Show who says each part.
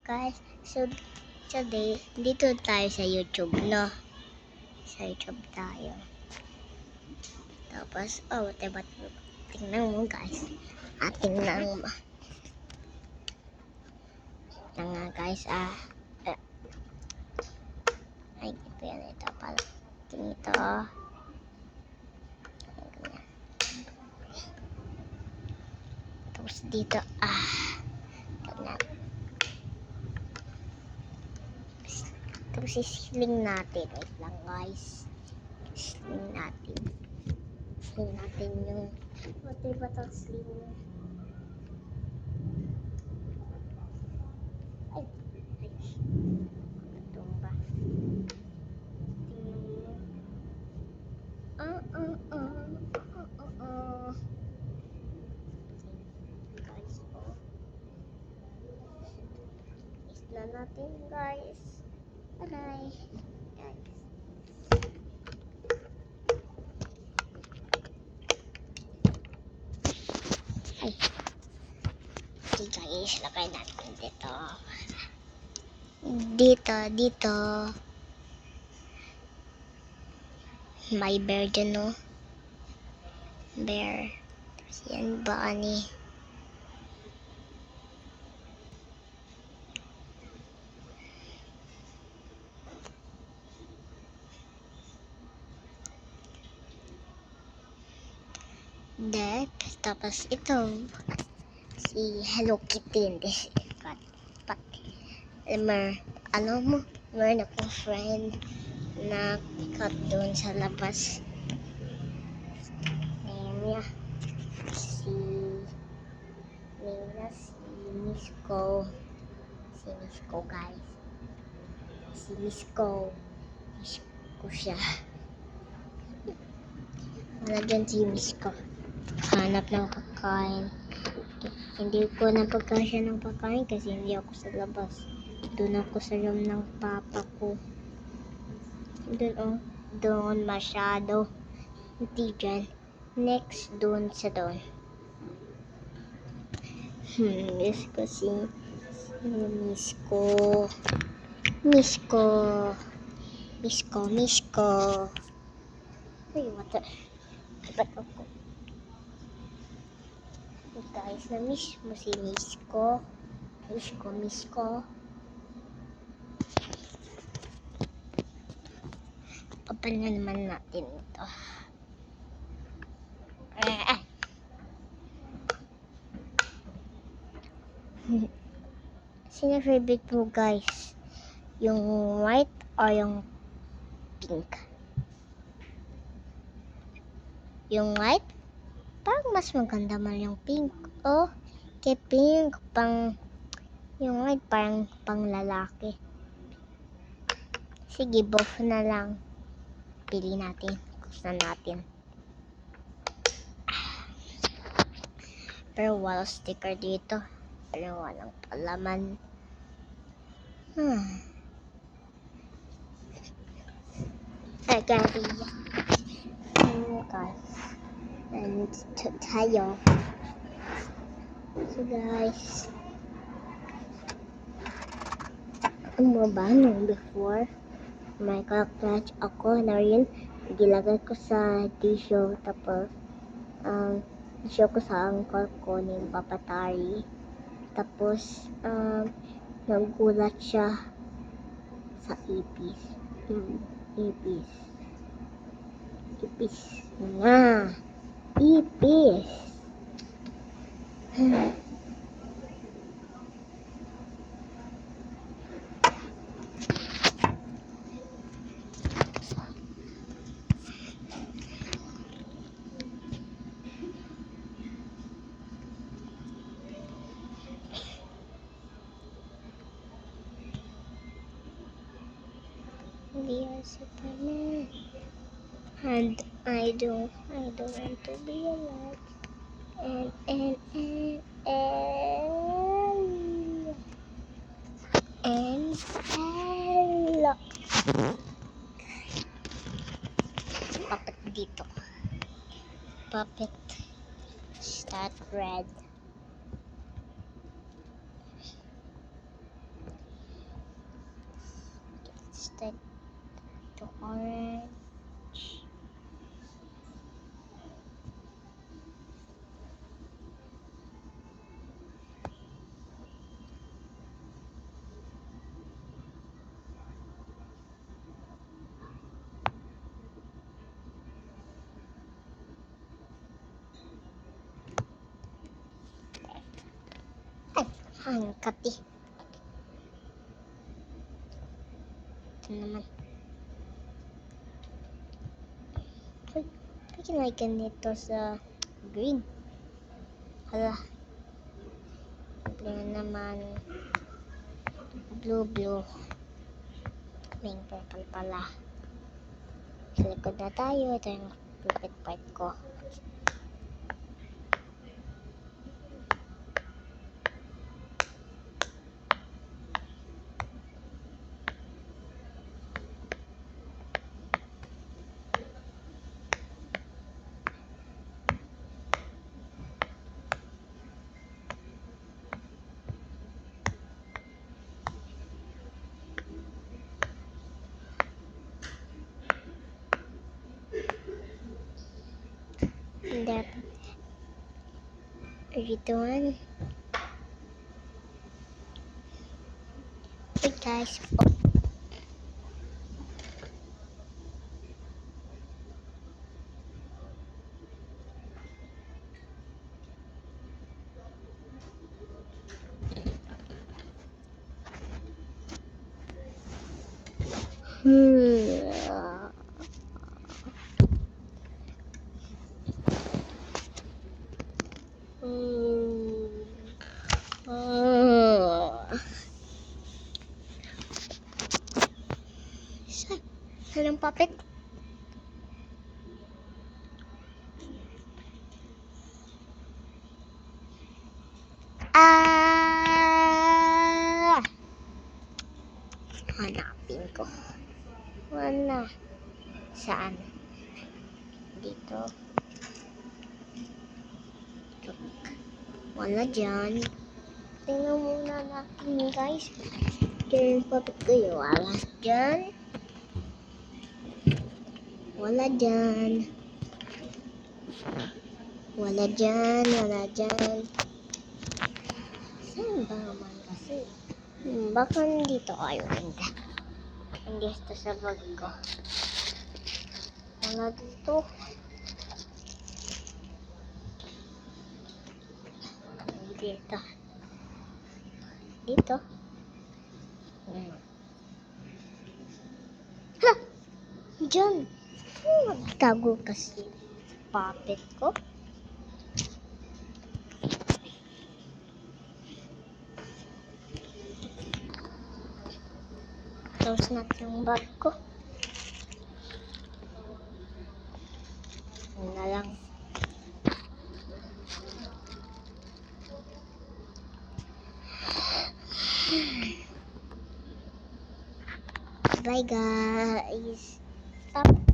Speaker 1: guys, so today, dito tayo sa YouTube, no? Sa YouTube tayo. Tapos, diba, tingnan mo guys. Tingnan mo. Tingnan nga guys, ay, ito yan, ito pala. Ito. Tapos dito, tingnan. Tapos sisling natin. Wait lang guys. Sling natin. Sling natin yung diba itong sling? Ay. Tumba. Tingnan mo. Guys, isla natin guys. Aray. Guys. Ay. Okay guys, lagay natin dito. Dito. May bear dyan, no? Bear. Tapos yan, bunny. Tapos ito, si Hello Kitty, hindi si Pat. Meron akong friend na cut doon sa labas. Name niya si Misko. Si Misko guys. Si Misko siya. Wala dyan si Misko. Hanap ng pagkain. Hindi ko napagkasya ng pagkain kasi hindi ako sa labas. Doon ako sa room ng papa ko. Doon masyado. Hindi dyan. Next, doon sa doon. Miss ko si Misko. Ay, what? Ba't ako? Guys, na-miss mo si Misko. Open na naman natin ito. Sino favorite mo guys? Yung white or yung pink? Yung white? Parang mas maganda man yung pink. Kay pink yung white parang pang lalaki. Sige, both na lang. Pili natin. Gusto natin. Pero wala sticker dito. Pero walang palaman. Guys. And tayo. So guys. Ano ba nung before? May kaklatch ako na rin. Gilagay ko sa tissue. Tapos, show ko sa uncle ko ni Papa Tari. Tapos, nagulat siya sa ipis. Ipis. We are Superman, and I don't want to be alive. And puppet dito. Puppet start red. that to orange. Ay, ang kati. Ito naman. Pagkinaikan nito sa green. Hala. Blue naman. Blue. May purple pala. Sa likod na tayo. Ito yung favorite part ko. And then, ito one. Hey guys. Saan ang puppet? Hanapin ko. Wala. Saan? Dito. Wala dyan. Tingnan muna natin guys. Kaya yung puppet ko yung wala dyan. Wala dyan. Wala dyan. Saan ba naman kasi? Baka nandito kayo. Hindi ito sa bag ko. Wala dito. Dito. Ha! Diyan. Tago kasi puppet ko. Tapos natin yung bag ko. Yun na lang. Bye guys. Stop.